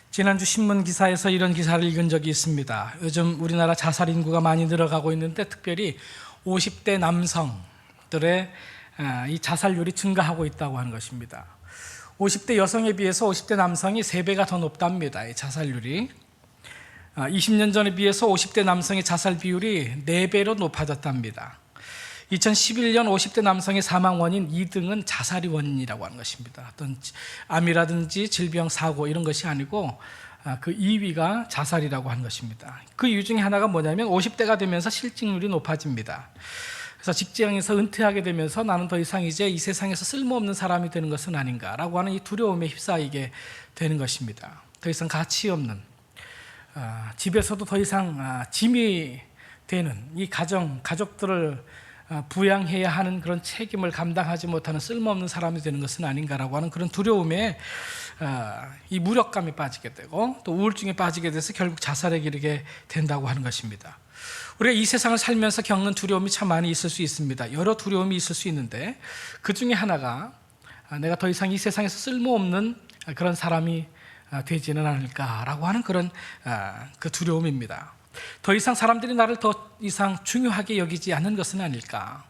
지난주 신문 기사에서 이런 기사를 읽은 적이 있습니다. 요즘 우리나라 자살 인구가 많이 늘어가고 있는데 특별히 50대 남성들의 이 자살률이 증가하고 있다고 하는 것입니다. 50대 여성에 비해서 50대 남성이 3배가 더 높답니다. 이 자살률이 20년 전에 비해서 50대 남성의 자살 비율이 4배로 높아졌답니다. 2011년 50대 남성의 사망 원인 2등은 자살이 원인이라고 하는 것입니다. 어떤 암이라든지 질병, 사고 이런 것이 아니고 그 2위가 자살이라고 하는 것입니다. 그 이유 중에 하나가 뭐냐면 50대가 되면서 실직률이 높아집니다. 그래서 직장에서 은퇴하게 되면서 나는 더 이상 이제 이 세상에서 쓸모없는 사람이 되는 것은 아닌가라고 하는 이 두려움에 휩싸이게 되는 것입니다. 더 이상 가치 없는, 집에서도 더 이상 짐이 되는 이 가족들을 부양해야 하는 그런 책임을 감당하지 못하는 쓸모없는 사람이 되는 것은 아닌가라고 하는 그런 두려움에 이 무력감에 빠지게 되고 또 우울증에 빠지게 돼서 결국 자살에 이르게 된다고 하는 것입니다. 우리가 이 세상을 살면서 겪는 두려움이 참 많이 있을 수 있습니다. 여러 두려움이 있을 수 있는데 그 중에 하나가 내가 더 이상 이 세상에서 쓸모없는 그런 사람이 되지는 않을까라고 하는 그런 그 두려움입니다. 더 이상 사람들이 나를 더 이상 중요하게 여기지 않는 것은 아닐까,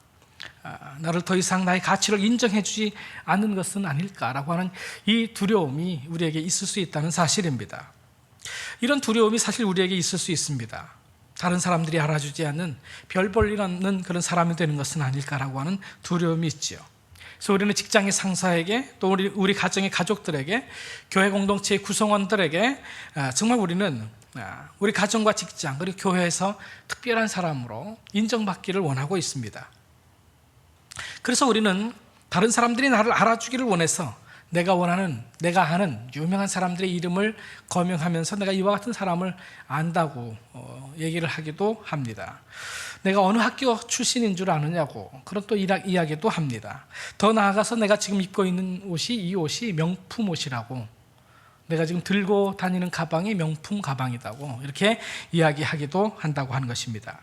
나를 더 이상 나의 가치를 인정해 주지 않는 것은 아닐까라고 하는 이 두려움이 우리에게 있을 수 있다는 사실입니다. 이런 두려움이 사실 우리에게 있을 수 있습니다. 다른 사람들이 알아주지 않는 별 볼 일 없는 그런 사람이 되는 것은 아닐까라고 하는 두려움이 있지요. 그래서 우리는 직장의 상사에게 또 우리 가정의 가족들에게 교회 공동체의 구성원들에게 정말 우리는 우리 가정과 직장 그리고 교회에서 특별한 사람으로 인정받기를 원하고 있습니다. 그래서 우리는 다른 사람들이 나를 알아주기를 원해서 내가 아는 유명한 사람들의 이름을 거명하면서 내가 이와 같은 사람을 안다고 얘기를 하기도 합니다. 내가 어느 학교 출신인 줄 아느냐고 그런 또 이야기도 합니다. 더 나아가서 내가 지금 입고 있는 이 옷이 명품 옷이라고, 내가 지금 들고 다니는 가방이 명품 가방이라고 이렇게 이야기하기도 한다고 하는 것입니다.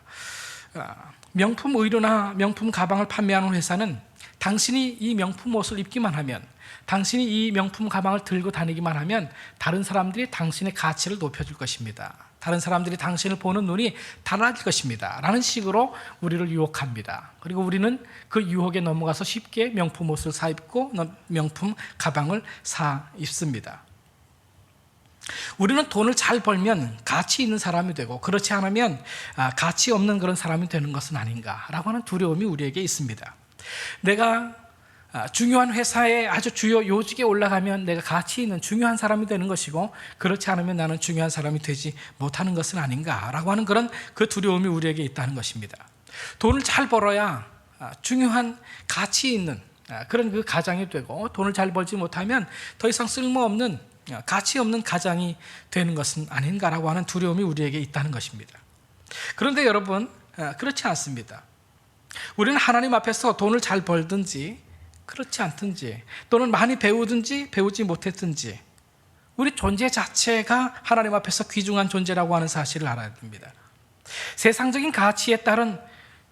명품 의류나 명품 가방을 판매하는 회사는 당신이 이 명품 옷을 입기만 하면, 당신이 이 명품 가방을 들고 다니기만 하면 다른 사람들이 당신의 가치를 높여줄 것입니다. 다른 사람들이 당신을 보는 눈이 달라질 것입니다. 라는 식으로 우리를 유혹합니다. 그리고 우리는 그 유혹에 넘어가서 쉽게 명품 옷을 사 입고 명품 가방을 사 입습니다. 우리는 돈을 잘 벌면 가치 있는 사람이 되고 그렇지 않으면 가치 없는 그런 사람이 되는 것은 아닌가라고 하는 두려움이 우리에게 있습니다. 내가 중요한 회사의 아주 주요 요직에 올라가면 내가 가치 있는 중요한 사람이 되는 것이고 그렇지 않으면 나는 중요한 사람이 되지 못하는 것은 아닌가라고 하는 그런 그 두려움이 우리에게 있다는 것입니다. 돈을 잘 벌어야 중요한 가치 있는 그런 그 가장이 되고, 돈을 잘 벌지 못하면 더 이상 쓸모없는 가치 없는 가장이 되는 것은 아닌가라고 하는 두려움이 우리에게 있다는 것입니다. 그런데 여러분, 그렇지 않습니다. 우리는 하나님 앞에서 돈을 잘 벌든지 그렇지 않든지, 또는 많이 배우든지 배우지 못했든지 우리 존재 자체가 하나님 앞에서 귀중한 존재라고 하는 사실을 알아야 됩니다. 세상적인 가치에 따른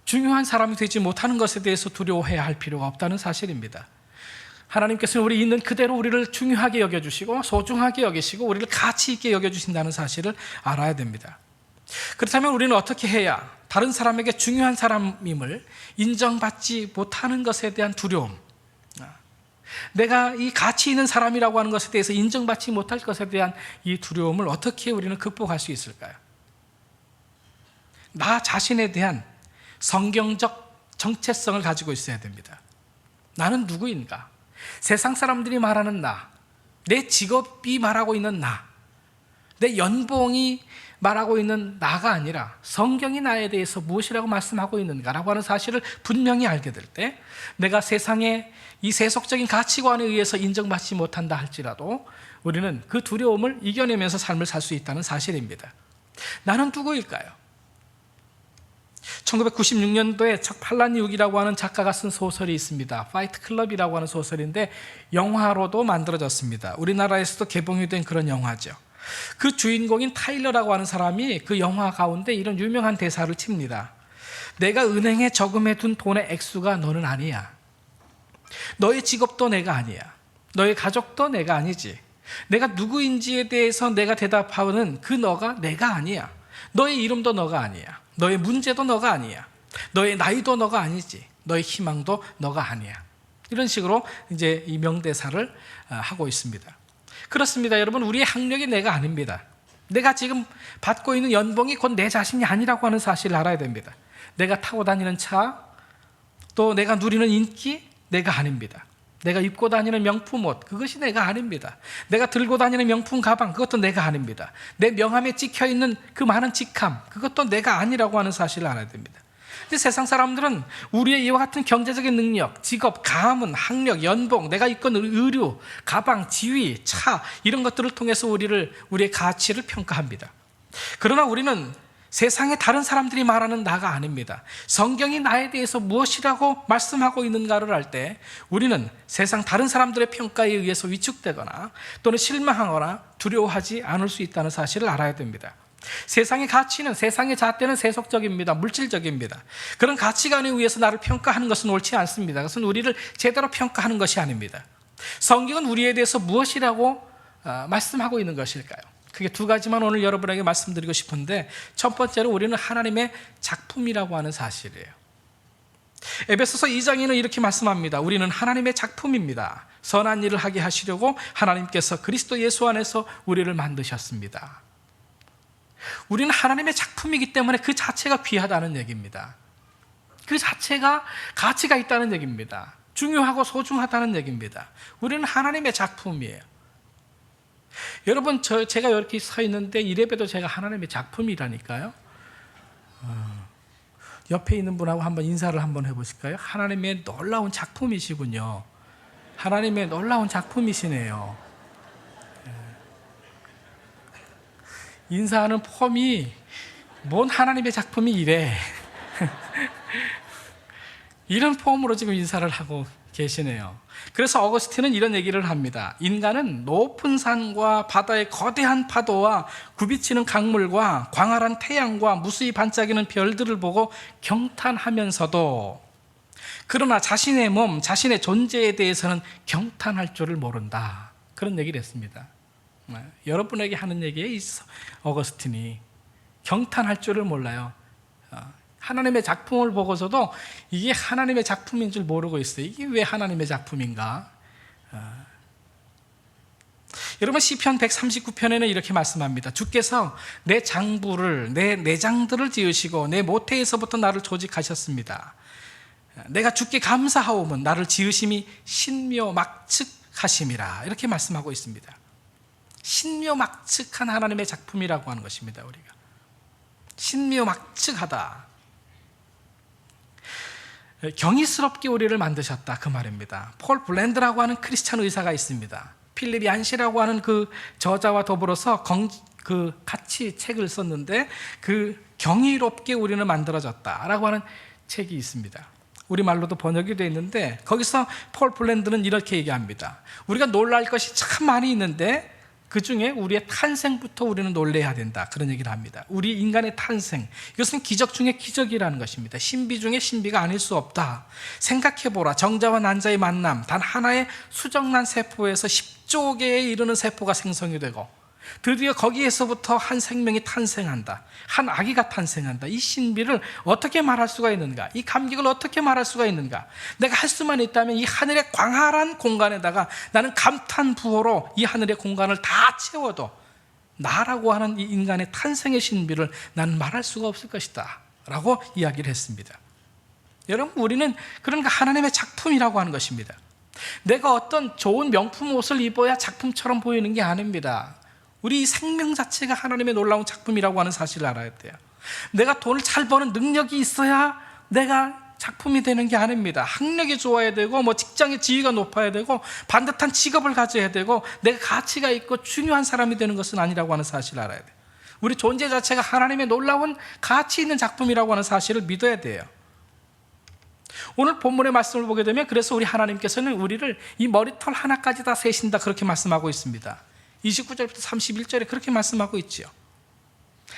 중요한 사람이 되지 못하는 것에 대해서 두려워해야 할 필요가 없다는 사실입니다. 하나님께서는 우리 있는 그대로 우리를 중요하게 여겨주시고 소중하게 여기시고 우리를 가치 있게 여겨주신다는 사실을 알아야 됩니다. 그렇다면 우리는 어떻게 해야 다른 사람에게 중요한 사람임을 인정받지 못하는 것에 대한 두려움, 내가 이 가치 있는 사람이라고 하는 것에 대해서 인정받지 못할 것에 대한 이 두려움을 어떻게 우리는 극복할 수 있을까요? 나 자신에 대한 성경적 정체성을 가지고 있어야 됩니다. 나는 누구인가? 세상 사람들이 말하는 나, 내 직업이 말하고 있는 나, 내 연봉이 말하고 있는 나가 아니라 성경이 나에 대해서 무엇이라고 말씀하고 있는가라고 하는 사실을 분명히 알게 될 때, 내가 세상의 이 세속적인 가치관에 의해서 인정받지 못한다 할지라도 우리는 그 두려움을 이겨내면서 삶을 살 수 있다는 사실입니다. 나는 누구일까요? 1996년도에 척 팔라니욱이라고 하는 작가가 쓴 소설이 있습니다. 파이트 클럽이라고 하는 소설인데 영화로도 만들어졌습니다. 우리나라에서도 개봉이 된 그런 영화죠. 그 주인공인 타일러라고 하는 사람이 그 영화 가운데 이런 유명한 대사를 칩니다. 내가 은행에 저금해 둔 돈의 액수가 너는 아니야. 너의 직업도 내가 아니야. 너의 가족도 내가 아니지. 내가 누구인지에 대해서 내가 대답하는 그 너가 내가 아니야. 너의 이름도 너가 아니야. 너의 문제도 너가 아니야. 너의 나이도 너가 아니지. 너의 희망도 너가 아니야. 이런 식으로 이제 이 명대사를 하고 있습니다. 그렇습니다. 여러분, 우리의 학력이 내가 아닙니다. 내가 지금 받고 있는 연봉이 곧 내 자신이 아니라고 하는 사실을 알아야 됩니다. 내가 타고 다니는 차, 또 내가 누리는 인기, 내가 아닙니다. 내가 입고 다니는 명품 옷, 그것이 내가 아닙니다. 내가 들고 다니는 명품 가방, 그것도 내가 아닙니다. 내 명함에 찍혀있는 그 많은 직함, 그것도 내가 아니라고 하는 사실을 알아야 됩니다. 근데 세상 사람들은 우리의 이와 같은 경제적인 능력, 직업, 가문, 학력, 연봉, 내가 입고 있는 의류, 가방, 지위, 차, 이런 것들을 통해서 우리의 가치를 평가합니다. 그러나 우리는 세상의 다른 사람들이 말하는 나가 아닙니다. 성경이 나에 대해서 무엇이라고 말씀하고 있는가를 알 때 우리는 세상 다른 사람들의 평가에 의해서 위축되거나 또는 실망하거나 두려워하지 않을 수 있다는 사실을 알아야 됩니다. 세상의 가치는, 세상의 잣대는 세속적입니다. 물질적입니다. 그런 가치관에 의해서 나를 평가하는 것은 옳지 않습니다. 그것은 우리를 제대로 평가하는 것이 아닙니다. 성경은 우리에 대해서 무엇이라고 말씀하고 있는 것일까요? 그게 두 가지만 오늘 여러분에게 말씀드리고 싶은데, 첫 번째로 우리는 하나님의 작품이라고 하는 사실이에요. 에베소서 2장에는 이렇게 말씀합니다. 우리는 하나님의 작품입니다. 선한 일을 하게 하시려고 하나님께서 그리스도 예수 안에서 우리를 만드셨습니다. 우리는 하나님의 작품이기 때문에 그 자체가 귀하다는 얘기입니다. 그 자체가 가치가 있다는 얘기입니다. 중요하고 소중하다는 얘기입니다. 우리는 하나님의 작품이에요. 여러분, 제가 이렇게 서 있는데 이래봬도 제가 하나님의 작품이라니까요. 옆에 있는 분하고 한번 인사를 한번 해보실까요? 하나님의 놀라운 작품이시군요. 하나님의 놀라운 작품이시네요. 인사하는 폼이 뭔 하나님의 작품이 이래. 이런 폼으로 지금 인사를 하고 계시네요. 그래서 어거스틴은 이런 얘기를 합니다. 인간은 높은 산과 바다의 거대한 파도와 굽이치는 강물과 광활한 태양과 무수히 반짝이는 별들을 보고 경탄하면서도 그러나 자신의 몸, 자신의 존재에 대해서는 경탄할 줄을 모른다. 그런 얘기를 했습니다. 여러분에게 하는 얘기에 있어. 어거스틴이 경탄할 줄을 몰라요. 하나님의 작품을 보고서도 이게 하나님의 작품인 줄 모르고 있어요. 이게 왜 하나님의 작품인가? 여러분, 시편 139편에는 이렇게 말씀합니다. 주께서 내 장부를, 내 내장들을 지으시고 내 모태에서부터 나를 조직하셨습니다. 내가 주께 감사하오면 나를 지으심이 신묘막측하심이라. 이렇게 말씀하고 있습니다. 신묘막측한 하나님의 작품이라고 하는 것입니다. 우리가 신묘막측하다, 경이스럽게 우리를 만드셨다, 그 말입니다. 폴 블랜드라고 하는 크리스찬 의사가 있습니다. 필립 얀시라고 하는 그 저자와 더불어서 같이 책을 썼는데, 그 경이롭게 우리는 만들어졌다라고 하는 책이 있습니다. 우리말로도 번역이 되어 있는데, 거기서 폴 블랜드는 이렇게 얘기합니다. 우리가 놀랄 것이 참 많이 있는데 그 중에 우리의 탄생부터 우리는 놀라야 된다, 그런 얘기를 합니다. 우리 인간의 탄생, 이것은 기적 중에 기적이라는 것입니다. 신비 중에 신비가 아닐 수 없다. 생각해보라. 정자와 난자의 만남, 단 하나의 수정란 세포에서 10조 개에 이르는 세포가 생성이 되고 드디어 거기에서부터 한 생명이 탄생한다, 한 아기가 탄생한다. 이 신비를 어떻게 말할 수가 있는가? 이 감격을 어떻게 말할 수가 있는가? 내가 할 수만 있다면 이 하늘의 광활한 공간에다가 나는 감탄부호로 이 하늘의 공간을 다 채워도 나라고 하는 이 인간의 탄생의 신비를 나는 말할 수가 없을 것이다 라고 이야기를 했습니다. 여러분, 우리는 그러니까 하나님의 작품이라고 하는 것입니다. 내가 어떤 좋은 명품 옷을 입어야 작품처럼 보이는 게 아닙니다. 우리 생명 자체가 하나님의 놀라운 작품이라고 하는 사실을 알아야 돼요. 내가 돈을 잘 버는 능력이 있어야 내가 작품이 되는 게 아닙니다. 학력이 좋아야 되고, 직장의 지위가 높아야 되고, 반듯한 직업을 가져야 되고, 내가 가치가 있고 중요한 사람이 되는 것은 아니라고 하는 사실을 알아야 돼요. 우리 존재 자체가 하나님의 놀라운 가치 있는 작품이라고 하는 사실을 믿어야 돼요. 오늘 본문의 말씀을 보게 되면, 그래서 우리 하나님께서는 우리를 이 머리털 하나까지 다 세신다, 그렇게 말씀하고 있습니다. 29절부터 31절에 그렇게 말씀하고 있죠.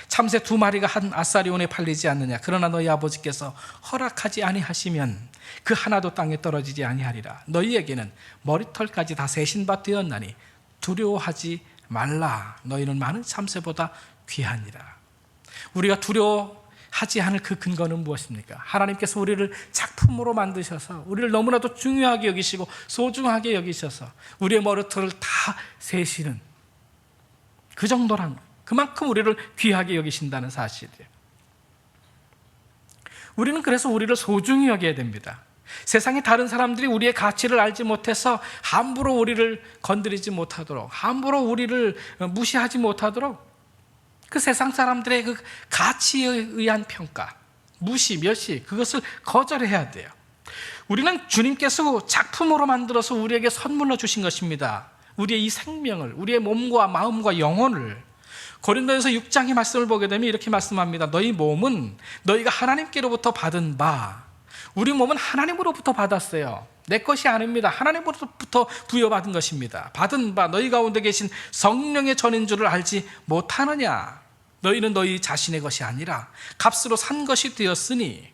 참새 2마리가 한 아사리온에 팔리지 않느냐? 그러나 너희 아버지께서 허락하지 아니하시면 그 하나도 땅에 떨어지지 아니하리라. 너희에게는 머리털까지 다 세신 바 되었나니 두려워하지 말라. 너희는 많은 참새보다 귀하니라. 우리가 두려워하지 않을 그 근거는 무엇입니까? 하나님께서 우리를 작품으로 만드셔서 우리를 너무나도 중요하게 여기시고 소중하게 여기셔서 우리의 머리털을 다 세시는 그 정도란, 그만큼 우리를 귀하게 여기신다는 사실이에요. 우리는 그래서 우리를 소중히 여겨야 됩니다. 세상의 다른 사람들이 우리의 가치를 알지 못해서 함부로 우리를 건드리지 못하도록, 함부로 우리를 무시하지 못하도록 그 세상 사람들의 그 가치에 의한 평가, 무시, 멸시, 그것을 거절해야 돼요. 우리는 주님께서 작품으로 만들어서 우리에게 선물로 주신 것입니다. 우리의 이 생명을, 우리의 몸과 마음과 영혼을. 고린도전서 6장의 말씀을 보게 되면 이렇게 말씀합니다. 너희 몸은 너희가 하나님께로부터 받은 바, 우리 몸은 하나님으로부터 받았어요. 내 것이 아닙니다. 하나님으로부터 부여받은 것입니다. 받은 바 너희 가운데 계신 성령의 전인 줄을 알지 못하느냐? 너희는 너희 자신의 것이 아니라 값으로 산 것이 되었으니,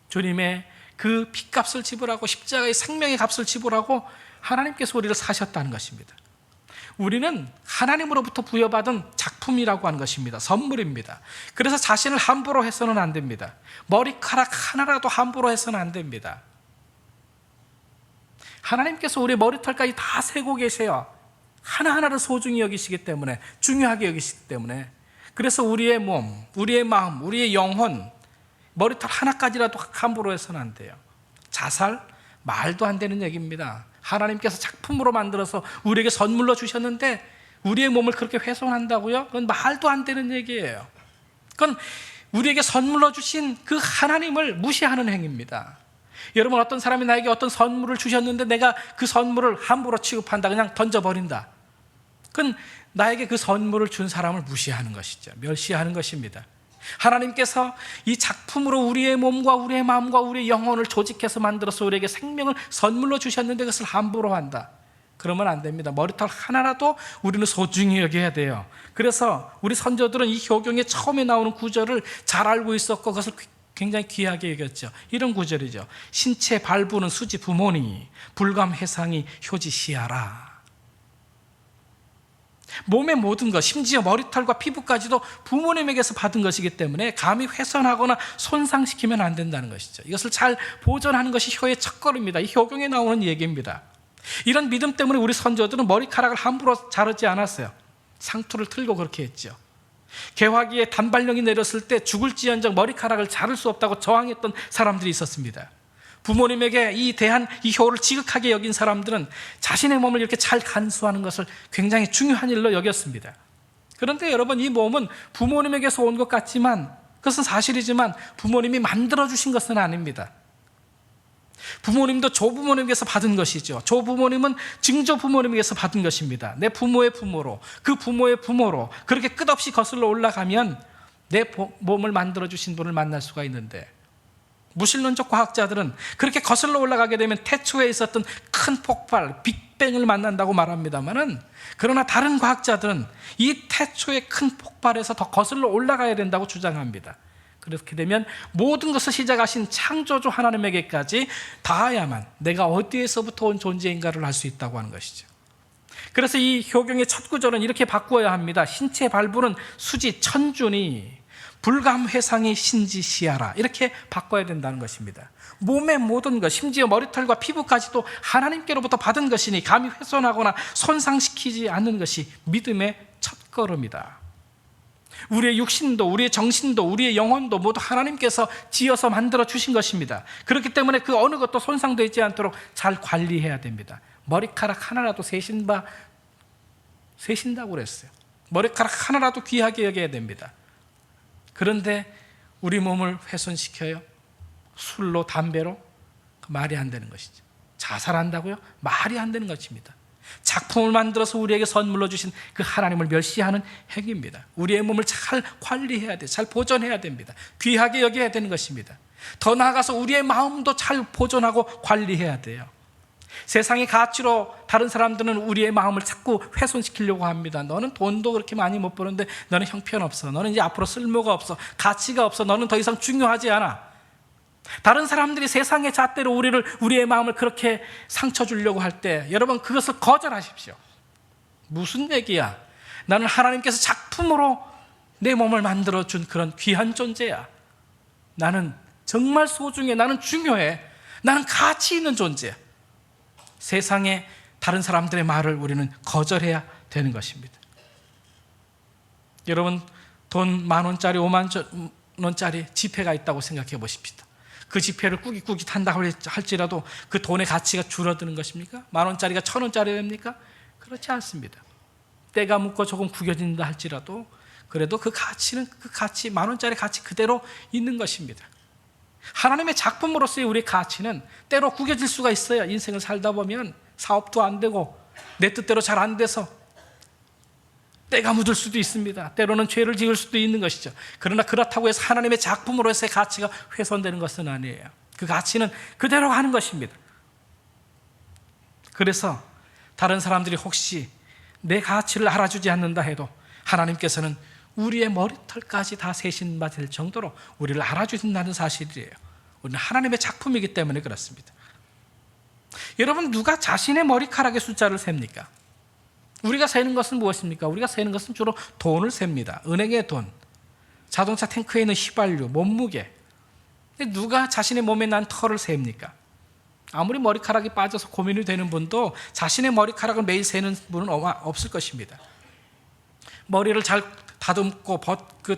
주님의 그 핏값을 지불하고 십자가의 생명의 값을 지불하고 하나님께서 우리를 사셨다는 것입니다. 우리는 하나님으로부터 부여받은 작품이라고 하는 것입니다. 선물입니다. 그래서 자신을 함부로 해서는 안 됩니다. 머리카락 하나라도 함부로 해서는 안 됩니다. 하나님께서 우리의 머리털까지 다 세고 계세요. 하나하나를 소중히 여기시기 때문에, 중요하게 여기시기 때문에. 그래서 우리의 몸, 우리의 마음, 우리의 영혼, 머리털 하나까지라도 함부로 해서는 안 돼요. 자살, 말도 안 되는 얘기입니다. 하나님께서 작품으로 만들어서 우리에게 선물로 주셨는데 우리의 몸을 그렇게 훼손한다고요? 그건 말도 안 되는 얘기예요. 그건 우리에게 선물로 주신 그 하나님을 무시하는 행위입니다. 여러분, 어떤 사람이 나에게 어떤 선물을 주셨는데 내가 그 선물을 함부로 취급한다, 그냥 던져버린다, 그건 나에게 그 선물을 준 사람을 무시하는 것이죠. 멸시하는 것입니다. 하나님께서 이 작품으로 우리의 몸과 우리의 마음과 우리의 영혼을 조직해서 만들어서 우리에게 생명을 선물로 주셨는데 그것을 함부로 한다, 그러면 안 됩니다. 머리털 하나라도 우리는 소중히 여겨야 돼요. 그래서 우리 선조들은 이 효경에 처음에 나오는 구절을 잘 알고 있었고 그것을 굉장히 귀하게 여겼죠. 이런 구절이죠. 신체 발부는 수지 부모니 불감 해상이 효지 시하라. 몸의 모든 것, 심지어 머리털과 피부까지도 부모님에게서 받은 것이기 때문에 감히 훼손하거나 손상시키면 안 된다는 것이죠. 이것을 잘 보존하는 것이 효의 첫걸음입니다. 이 효경에 나오는 얘기입니다. 이런 믿음 때문에 우리 선조들은 머리카락을 함부로 자르지 않았어요. 상투를 틀고 그렇게 했죠. 개화기에 단발령이 내렸을 때 죽을지언정 머리카락을 자를 수 없다고 저항했던 사람들이 있었습니다. 부모님에게 이 대한 이 효를 지극하게 여긴 사람들은 자신의 몸을 이렇게 잘 간수하는 것을 굉장히 중요한 일로 여겼습니다. 그런데 여러분, 이 몸은 부모님에게서 온 것 같지만, 그것은 사실이지만 부모님이 만들어주신 것은 아닙니다. 부모님도 조부모님에게서 받은 것이죠. 조부모님은 증조부모님에게서 받은 것입니다. 내 부모의 부모로, 그 부모의 부모로 그렇게 끝없이 거슬러 올라가면 내 몸을 만들어주신 분을 만날 수가 있는데, 무신론적 과학자들은 그렇게 거슬러 올라가게 되면 태초에 있었던 큰 폭발, 빅뱅을 만난다고 말합니다만은, 그러나 다른 과학자들은 이 태초의 큰 폭발에서 더 거슬러 올라가야 된다고 주장합니다. 그렇게 되면 모든 것을 시작하신 창조주 하나님에게까지 닿아야만 내가 어디에서부터 온 존재인가를 알 수 있다고 하는 것이죠. 그래서 이 효경의 첫 구절은 이렇게 바꾸어야 합니다. 신체 발부는 수지 천준이 불감회상이 신지시하라, 이렇게 바꿔야 된다는 것입니다. 몸의 모든 것, 심지어 머리털과 피부까지도 하나님께로부터 받은 것이니 감히 훼손하거나 손상시키지 않는 것이 믿음의 첫걸음이다. 우리의 육신도, 우리의 정신도, 우리의 영혼도 모두 하나님께서 지어서 만들어 주신 것입니다. 그렇기 때문에 그 어느 것도 손상되지 않도록 잘 관리해야 됩니다. 머리카락 하나라도 세신다고 그랬어요. 머리카락 하나라도 귀하게 여겨야 됩니다. 그런데 우리 몸을 훼손시켜요. 술로, 담배로. 말이 안 되는 것이죠. 자살한다고요? 말이 안 되는 것입니다. 작품을 만들어서 우리에게 선물로 주신 그 하나님을 멸시하는 행위입니다. 우리의 몸을 잘 관리해야 돼요. 잘 보존해야 됩니다. 귀하게 여겨야 되는 것입니다. 더 나아가서 우리의 마음도 잘 보존하고 관리해야 돼요. 세상의 가치로 다른 사람들은 우리의 마음을 자꾸 훼손시키려고 합니다. 너는 돈도 그렇게 많이 못 버는데 너는 형편없어. 너는 이제 앞으로 쓸모가 없어. 가치가 없어. 너는 더 이상 중요하지 않아. 다른 사람들이 세상의 잣대로 우리의 마음을 그렇게 상처 주려고 할 때 여러분 그것을 거절하십시오. 무슨 얘기야? 나는 하나님께서 작품으로 내 몸을 만들어준 그런 귀한 존재야. 나는 정말 소중해. 나는 중요해. 나는 가치 있는 존재야. 세상에 다른 사람들의 말을 우리는 거절해야 되는 것입니다. 여러분 돈 10,000원짜리 50,000원짜리 지폐가 있다고 생각해 보십시다. 그 지폐를 꾸깃꾸깃 한다고 할지라도 그 돈의 가치가 줄어드는 것입니까? 10,000원짜리가 1,000원짜리 됩니까? 그렇지 않습니다. 때가 묻고 조금 구겨진다 할지라도 그래도 그 가치는 그 가치 10,000원짜리 가치 그대로 있는 것입니다. 하나님의 작품으로서의 우리의 가치는 때로 구겨질 수가 있어요. 인생을 살다 보면 사업도 안 되고 내 뜻대로 잘 안 돼서 때가 묻을 수도 있습니다. 때로는 죄를 지을 수도 있는 것이죠. 그러나 그렇다고 해서 하나님의 작품으로서의 가치가 훼손되는 것은 아니에요. 그 가치는 그대로 가는 것입니다. 그래서 다른 사람들이 혹시 내 가치를 알아주지 않는다 해도 하나님께서는 우리의 머리털까지 다 세신받을 정도로 우리를 알아주신다는 사실이에요. 우리는 하나님의 작품이기 때문에 그렇습니다. 여러분 누가 자신의 머리카락의 숫자를 셉니까? 우리가 세는 것은 무엇입니까? 우리가 세는 것은 주로 돈을 셉니다. 은행의 돈, 자동차 탱크에 있는 휘발유, 몸무게. 누가 자신의 몸에 난 털을 셉니까? 아무리 머리카락이 빠져서 고민이 되는 분도 자신의 머리카락을 매일 세는 분은 없을 것입니다. 머리를 잘 다듬고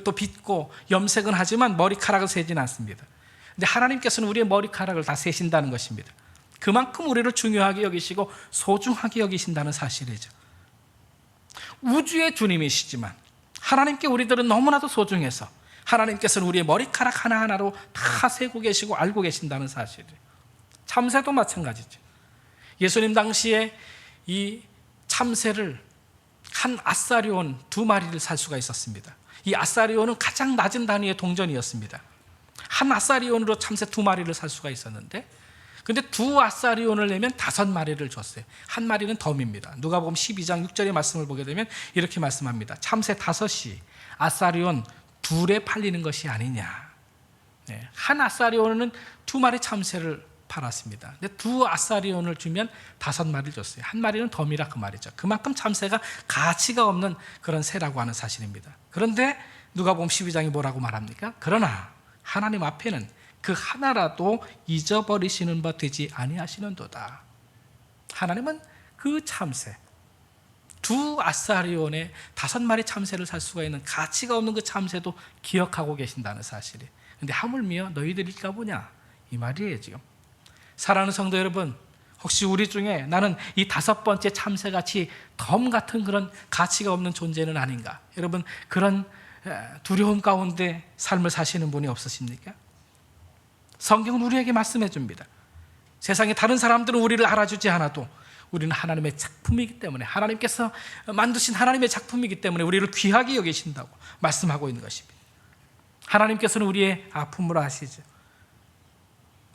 또 빗고 염색은 하지만 머리카락을 세지는 않습니다. 근데 하나님께서는 우리의 머리카락을 다 세신다는 것입니다. 그만큼 우리를 중요하게 여기시고 소중하게 여기신다는 사실이죠. 우주의 주님이시지만 하나님께 우리들은 너무나도 소중해서 하나님께서는 우리의 머리카락 하나하나로 다 세고 계시고 알고 계신다는 사실이에요. 참새도 마찬가지죠. 예수님 당시에 이 참새를 한 아사리온 2마리를 살 수가 있었습니다. 이 아사리온은 가장 낮은 단위의 동전이었습니다. 한 아사리온으로 참새 2마리를 살 수가 있었는데 근데 2아사리온을 내면 5마리를 줬어요. 한 마리는 덤입니다. 누가복음 12장 6절의 말씀을 보게 되면 이렇게 말씀합니다. 참새 5이 아사리온 2에 팔리는 것이 아니냐. 네, 한 아사리온은 2마리 참새를 팔았습니다. 근데 2아사리온을 주면 5마리를 줬어요. 한 마리는 덤이라 그 말이죠. 그만큼 참새가 가치가 없는 그런 새라고 하는 사실입니다. 그런데 누가복음 12장이 뭐라고 말합니까? 그러나 하나님 앞에는 그 하나라도 잊어버리시는 바 되지 아니하시는도다. 하나님은 그 참새 2아사리온에 5마리 참새를 살 수가 있는 가치가 없는 그 참새도 기억하고 계신다는 사실이. 근데 하물며 너희들일까 보냐 이 말이에요. 지금 사랑하는 성도 여러분, 혹시 우리 중에 나는 이 5번째 참새같이 덤 같은 그런 가치가 없는 존재는 아닌가? 여러분 그런 두려움 가운데 삶을 사시는 분이 없으십니까? 성경은 우리에게 말씀해 줍니다. 세상에 다른 사람들은 우리를 알아주지 않아도 우리는 하나님의 작품이기 때문에 하나님께서 만드신 하나님의 작품이기 때문에 우리를 귀하게 여기신다고 말씀하고 있는 것입니다. 하나님께서는 우리의 아픔을 아시죠.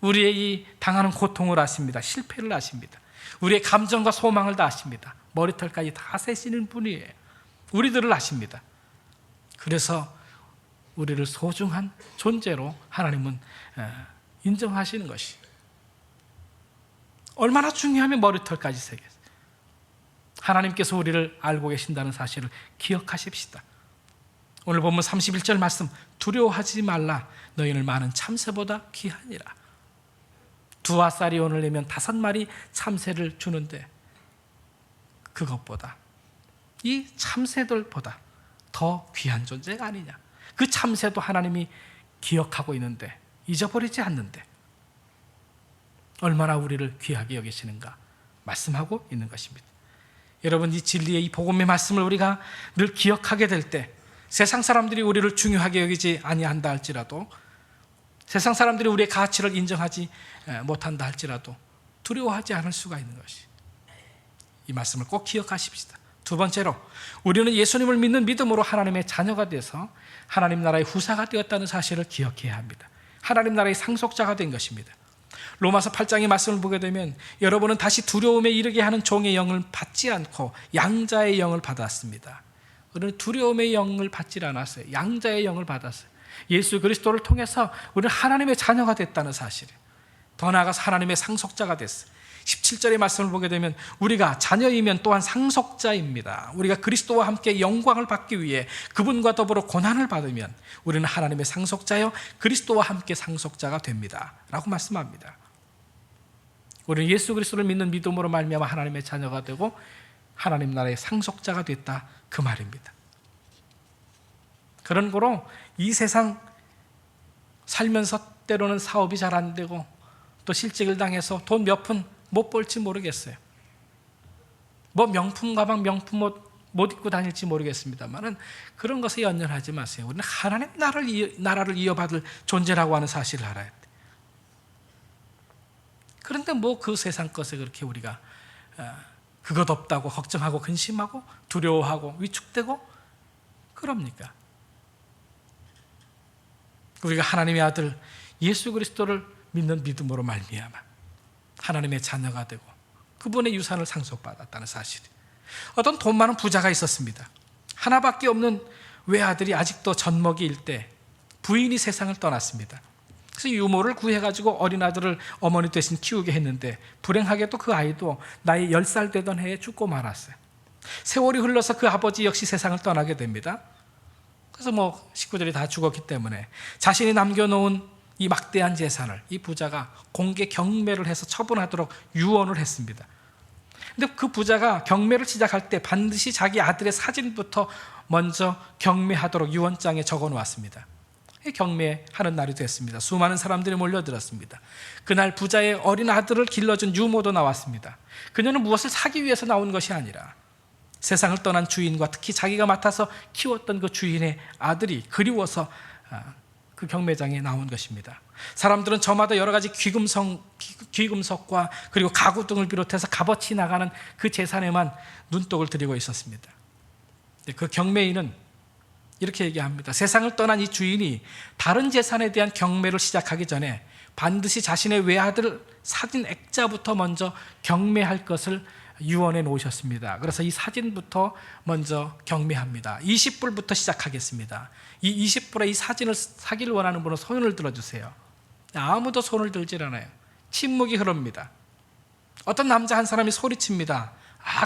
우리의 이 당하는 고통을 아십니다. 실패를 아십니다. 우리의 감정과 소망을 다 아십니다. 머리털까지 다 세시는 분이에요. 우리들을 아십니다. 그래서 우리를 소중한 존재로 하나님은 인정하시는 것이 얼마나 중요하면 머리털까지 새겼어요. 하나님께서 우리를 알고 계신다는 사실을 기억하십시다. 오늘 본문 31절 말씀, 두려워하지 말라 너희는 많은 참새보다 귀하니라. 2아사리온을 내면 5마리 참새를 주는데 그것보다 이 참새들보다 더 귀한 존재가 아니냐. 그 참새도 하나님이 기억하고 있는데 잊어버리지 않는데 얼마나 우리를 귀하게 여기시는가 말씀하고 있는 것입니다. 여러분 이 진리의 이 복음의 말씀을 우리가 늘 기억하게 될 때 세상 사람들이 우리를 중요하게 여기지 아니한다 할지라도 세상 사람들이 우리의 가치를 인정하지 못한다 할지라도 두려워하지 않을 수가 있는 것이 이 말씀을 꼭 기억하십시다. 2번째로 우리는 예수님을 믿는 믿음으로 하나님의 자녀가 돼서 하나님 나라의 후사가 되었다는 사실을 기억해야 합니다. 하나님 나라의 상속자가 된 것입니다. 로마서 8장의 말씀을 보게 되면 여러분은 다시 두려움에 이르게 하는 종의 영을 받지 않고 양자의 영을 받았습니다. 우리는 두려움의 영을 받지 않았어요. 양자의 영을 받았어요. 예수 그리스도를 통해서 우리는 하나님의 자녀가 됐다는 사실, 더 나아가서 하나님의 상속자가 됐어요. 17절의 말씀을 보게 되면 우리가 자녀이면 또한 상속자입니다. 우리가 그리스도와 함께 영광을 받기 위해 그분과 더불어 고난을 받으면 우리는 하나님의 상속자여 그리스도와 함께 상속자가 됩니다 라고 말씀합니다. 우리는 예수 그리스도를 믿는 믿음으로 말미암아 하나님의 자녀가 되고 하나님 나라의 상속자가 됐다, 그 말입니다. 그런 거로 이 세상 살면서 때로는 사업이 잘 안 되고 또 실직을 당해서 돈 몇 푼 못 벌지 모르겠어요. 뭐 명품 가방, 명품 옷 못 입고 다닐지 모르겠습니다만은 그런 것에 연연하지 마세요. 우리는 하나님 나라를 이어받을 존재라고 하는 사실을 알아야 돼요. 그런데 뭐 그 세상 것에 그렇게 우리가 그것 없다고 걱정하고 근심하고 두려워하고 위축되고 그럽니까? 우리가 하나님의 아들 예수 그리스도를 믿는 믿음으로 말미암아 하나님의 자녀가 되고 그분의 유산을 상속받았다는 사실. 어떤 돈 많은 부자가 있었습니다. 하나밖에 없는 외아들이 아직도 젖먹이일 때 부인이 세상을 떠났습니다. 그래서 유모를 구해가지고 어린 아들을 어머니 대신 키우게 했는데 불행하게도 그 아이도 나이 10살 되던 해에 죽고 말았어요. 세월이 흘러서 그 아버지 역시 세상을 떠나게 됩니다. 그래서 뭐 식구들이 다 죽었기 때문에 자신이 남겨놓은 이 막대한 재산을 이 부자가 공개 경매를 해서 처분하도록 유언을 했습니다. 근데 그 부자가 경매를 시작할 때 반드시 자기 아들의 사진부터 먼저 경매하도록 유언장에 적어 놓았습니다. 경매하는 날이 됐습니다. 수많은 사람들이 몰려들었습니다. 그날 부자의 어린 아들을 길러준 유모도 나왔습니다. 그녀는 무엇을 사기 위해서 나온 것이 아니라 세상을 떠난 주인과 특히 자기가 맡아서 키웠던 그 주인의 아들이 그리워서 그 경매장에 나온 것입니다. 사람들은 저마다 여러 가지 귀금속과 그리고 가구 등을 비롯해서 값어치 나가는 그 재산에만 눈독을 들이고 있었습니다. 그 경매인은 이렇게 얘기합니다. 세상을 떠난 이 주인이 다른 재산에 대한 경매를 시작하기 전에 반드시 자신의 외아들 사진 액자부터 먼저 경매할 것을 유언해 놓으셨습니다. 그래서 이 사진부터 먼저 경매합니다. 20불부터 시작하겠습니다. 이 20불에 이 사진을 사기를 원하는 분은 손을 들어주세요. 아무도 손을 들질 않아요. 침묵이 흐릅니다. 어떤 남자 한 사람이 소리칩니다.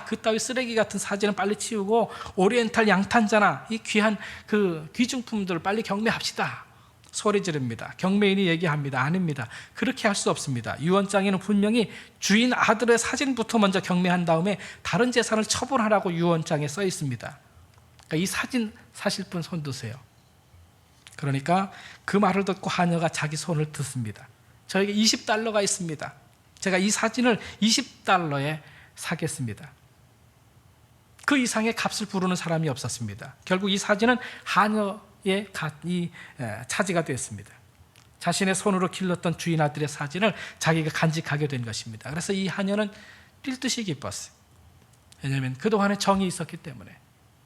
그따위 쓰레기 같은 사진은 빨리 치우고 오리엔탈 양탄자나 이 귀한 그 귀중품들을 빨리 경매합시다. 소리 지릅니다. 경매인이 얘기합니다. 아닙니다. 그렇게 할 수 없습니다. 유언장에는 분명히 주인 아들의 사진부터 먼저 경매한 다음에 다른 재산을 처분하라고 유언장에 써 있습니다. 그러니까 이 사진 사실 분 손 드세요. 그러니까 그 말을 듣고 하녀가 자기 손을 듭니다. 저에게 $20가 있습니다. 제가 이 사진을 $20에 사겠습니다. 그 이상의 값을 부르는 사람이 없었습니다. 결국 이 사진은 하녀의 차지가 됐습니다. 자신의 손으로 길렀던 주인 아들의 사진을 자기가 간직하게 된 것입니다. 그래서 이 하녀는 뛸 듯이 기뻤어요. 왜냐하면 그동안에 정이 있었기 때문에,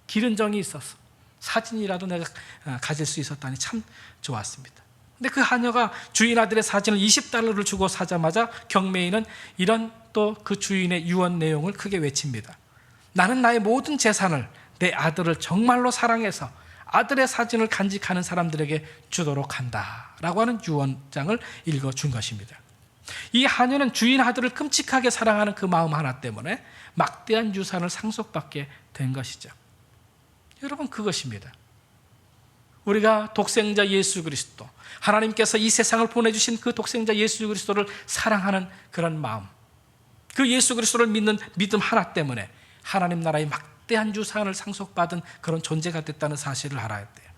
기른 정이 있어서 사진이라도 내가 가질 수 있었다니 참 좋았습니다. 근데 그 하녀가 주인 아들의 사진을 $20를 주고 사자마자 경매인은 이런 또 그 주인의 유언 내용을 크게 외칩니다. 나는 나의 모든 재산을 내 아들을 정말로 사랑해서 아들의 사진을 간직하는 사람들에게 주도록 한다 라고 하는 유언장을 읽어준 것입니다. 이 하녀는 주인 아들을 끔찍하게 사랑하는 그 마음 하나 때문에 막대한 유산을 상속받게 된 것이죠. 여러분, 그것입니다. 우리가 독생자 예수 그리스도, 하나님께서 이 세상을 보내주신 그 독생자 예수 그리스도를 사랑하는 그런 마음, 그 예수 그리스도를 믿는 믿음 하나 때문에 하나님 나라의 막대한 유산을 상속받은 그런 존재가 됐다는 사실을 알아야 돼요.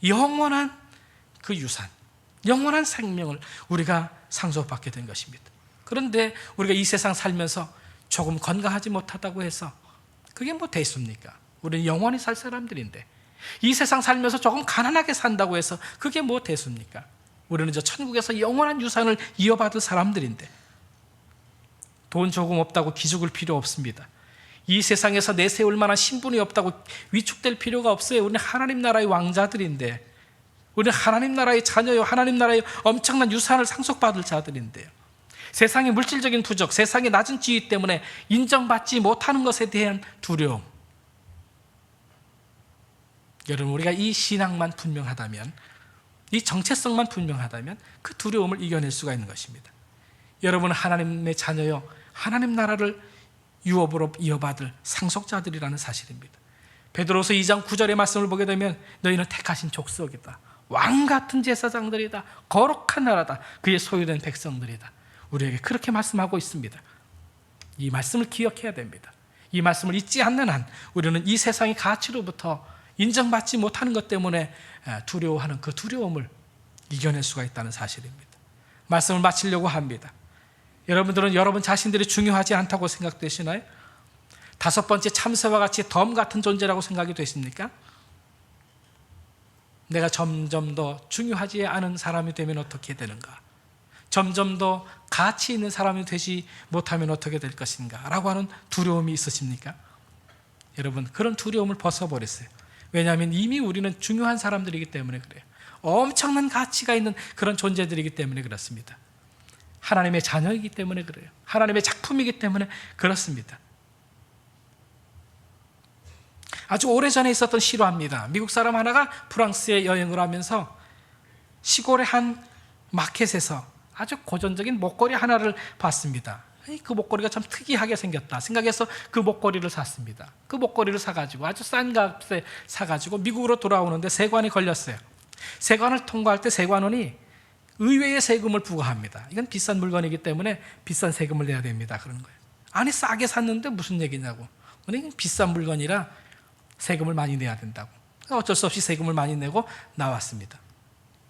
영원한 그 유산, 영원한 생명을 우리가 상속받게 된 것입니다. 그런데 우리가 이 세상 살면서 조금 건강하지 못하다고 해서 그게 뭐 대수입니까? 우리는 영원히 살 사람들인데, 이 세상 살면서 조금 가난하게 산다고 해서 그게 뭐 대수입니까? 우리는 저 천국에서 영원한 유산을 이어받을 사람들인데, 돈 조금 없다고 기죽을 필요 없습니다. 이 세상에서 내세울 만한 신분이 없다고 위축될 필요가 없어요. 우리는 하나님 나라의 왕자들인데, 우리는 하나님 나라의 자녀요, 하나님 나라의 엄청난 유산을 상속받을 자들인데요. 세상의 물질적인 부족, 세상의 낮은 지위 때문에 인정받지 못하는 것에 대한 두려움. 여러분, 우리가 이 신앙만 분명하다면, 이 정체성만 분명하다면 그 두려움을 이겨낼 수가 있는 것입니다. 여러분은 하나님의 자녀요, 하나님 나라를 유업으로 이어받을 상속자들이라는 사실입니다. 베드로서 2장 9절의 말씀을 보게 되면 너희는 택하신 족속이다, 왕같은 제사장들이다, 거룩한 나라다, 그의 소유된 백성들이다. 우리에게 그렇게 말씀하고 있습니다. 이 말씀을 기억해야 됩니다. 이 말씀을 잊지 않는 한 우리는 이 세상의 가치로부터 인정받지 못하는 것 때문에 두려워하는 그 두려움을 이겨낼 수가 있다는 사실입니다. 말씀을 마치려고 합니다. 여러분들은 여러분 자신들이 중요하지 않다고 생각되시나요? 다섯 번째 참새와 같이 덤 같은 존재라고 생각이 되십니까? 내가 점점 더 중요하지 않은 사람이 되면 어떻게 되는가? 점점 더 가치 있는 사람이 되지 못하면 어떻게 될 것인가? 라고 하는 두려움이 있으십니까? 여러분, 그런 두려움을 벗어버렸어요. 왜냐하면 이미 우리는 중요한 사람들이기 때문에 그래요. 엄청난 가치가 있는 그런 존재들이기 때문에 그렇습니다. 하나님의 자녀이기 때문에 그래요. 하나님의 작품이기 때문에 그렇습니다. 아주 오래전에 있었던 실화입니다. 미국 사람 하나가 프랑스에 여행을 하면서 시골의 한 마켓에서 아주 고전적인 목걸이 하나를 봤습니다. 그 목걸이가 참 특이하게 생겼다 생각해서 그 목걸이를 샀습니다. 그 목걸이를 사가지고 아주 싼 값에 사가지고 미국으로 돌아오는데 세관이 걸렸어요. 세관을 통과할 때 세관원이 의외의 세금을 부과합니다. 이건 비싼 물건이기 때문에 비싼 세금을 내야 됩니다. 그런 거예요. 아니, 싸게 샀는데 무슨 얘기냐고. 이건 비싼 물건이라 세금을 많이 내야 된다고. 어쩔 수 없이 세금을 많이 내고 나왔습니다.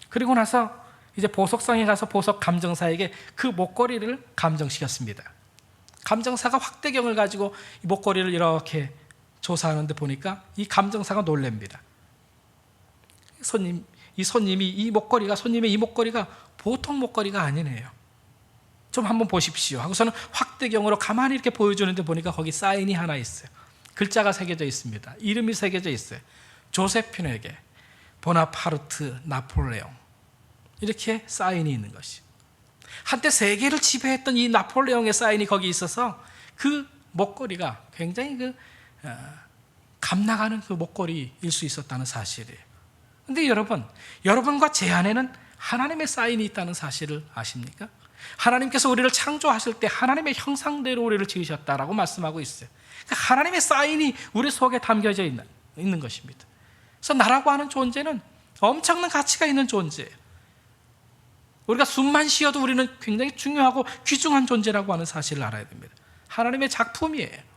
그리고 나서 이제 보석상에 가서 보석 감정사에게 그 목걸이를 감정시켰습니다. 감정사가 확대경을 가지고 이 목걸이를 이렇게 조사하는데 보니까 이 감정사가 놀랍니다. 손님의 이 목걸이가 보통 목걸이가 아니네요. 좀 한번 보십시오 하고서는 확대경으로 가만히 이렇게 보여주는데 보니까 거기 사인이 하나 있어요. 글자가 새겨져 있습니다. 이름이 새겨져 있어요. 조세핀에게 보나파르트 나폴레옹, 이렇게 사인이 있는 것이. 한때 세계를 지배했던 이 나폴레옹의 사인이 거기 있어서 그 목걸이가 굉장히 값나가는 그 목걸이일 수 있었다는 사실이에요. 그런데 여러분과 제 안에는 하나님의 사인이 있다는 사실을 아십니까? 하나님께서 우리를 창조하실 때 하나님의 형상대로 우리를 지으셨다라고 말씀하고 있어요. 그러니까 하나님의 사인이 우리 속에 담겨져 있는 것입니다. 그래서 나라고 하는 존재는 엄청난 가치가 있는 존재예요. 우리가 숨만 쉬어도 우리는 굉장히 중요하고 귀중한 존재라고 하는 사실을 알아야 됩니다. 하나님의 작품이에요.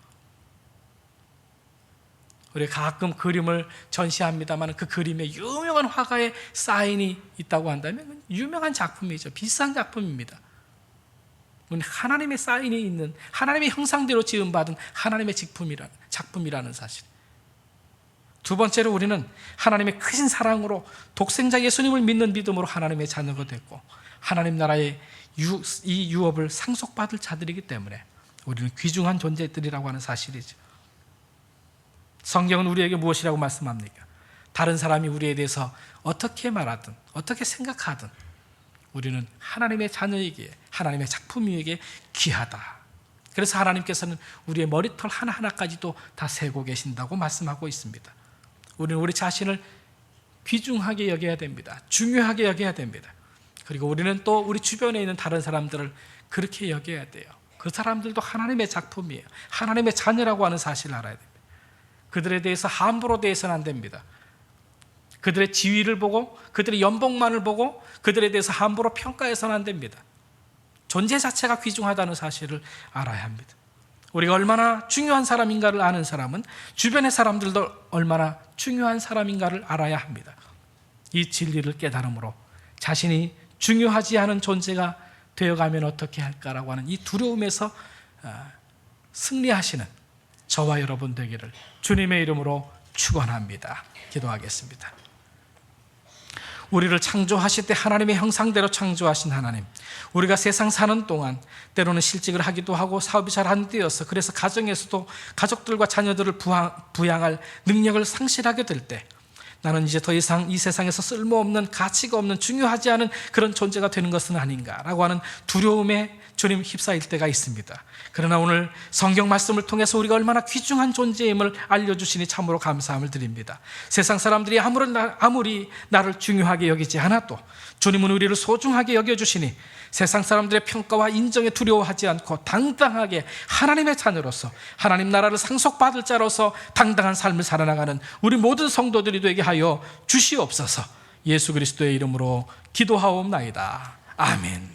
우리가 가끔 그림을 전시합니다만 그 그림에 유명한 화가의 사인이 있다고 한다면 유명한 작품이죠. 비싼 작품입니다. 하나님의 사인이 있는, 하나님의 형상대로 지음받은 하나님의 작품이라는 사실. 두 번째로 우리는 하나님의 크신 사랑으로 독생자 예수님을 믿는 믿음으로 하나님의 자녀가 됐고 하나님 나라의 이 유업을 상속받을 자들이기 때문에 우리는 귀중한 존재들이라고 하는 사실이죠. 성경은 우리에게 무엇이라고 말씀합니까? 다른 사람이 우리에 대해서 어떻게 말하든 어떻게 생각하든 우리는 하나님의 자녀이기에, 하나님의 작품이기에 귀하다. 그래서 하나님께서는 우리의 머리털 하나하나까지도 다 세고 계신다고 말씀하고 있습니다. 우리는 우리 자신을 귀중하게 여겨야 됩니다. 중요하게 여겨야 됩니다. 그리고 우리는 또 우리 주변에 있는 다른 사람들을 그렇게 여겨야 돼요. 그 사람들도 하나님의 작품이에요. 하나님의 자녀라고 하는 사실을 알아야 됩니다. 그들에 대해서 함부로 대해서는 안 됩니다. 그들의 지위를 보고 그들의 연봉만을 보고 그들에 대해서 함부로 평가해서는 안 됩니다. 존재 자체가 귀중하다는 사실을 알아야 합니다. 우리가 얼마나 중요한 사람인가를 아는 사람은 주변의 사람들도 얼마나 중요한 사람인가를 알아야 합니다. 이 진리를 깨달음으로 자신이 중요하지 않은 존재가 되어가면 어떻게 할까라고 하는 이 두려움에서 승리하시는 저와 여러분 되기를 주님의 이름으로 축원합니다. 기도하겠습니다. 우리를 창조하실 때 하나님의 형상대로 창조하신 하나님, 우리가 세상 사는 동안 때로는 실직을 하기도 하고 사업이 잘 안 되어서 그래서 가정에서도 가족들과 자녀들을 부양할 능력을 상실하게 될 때 나는 이제 더 이상 이 세상에서 쓸모없는, 가치가 없는, 중요하지 않은 그런 존재가 되는 것은 아닌가라고 하는 두려움에 주님 휩싸일 때가 있습니다. 그러나 오늘 성경 말씀을 통해서 우리가 얼마나 귀중한 존재임을 알려주시니 참으로 감사함을 드립니다. 세상 사람들이 아무리 나를 중요하게 여기지 않아도 주님은 우리를 소중하게 여겨주시니 세상 사람들의 평가와 인정에 두려워하지 않고 당당하게 하나님의 자녀로서, 하나님 나라를 상속받을 자로서 당당한 삶을 살아나가는 우리 모든 성도들이 되게 하여 주시옵소서. 예수 그리스도의 이름으로 기도하옵나이다. 아멘.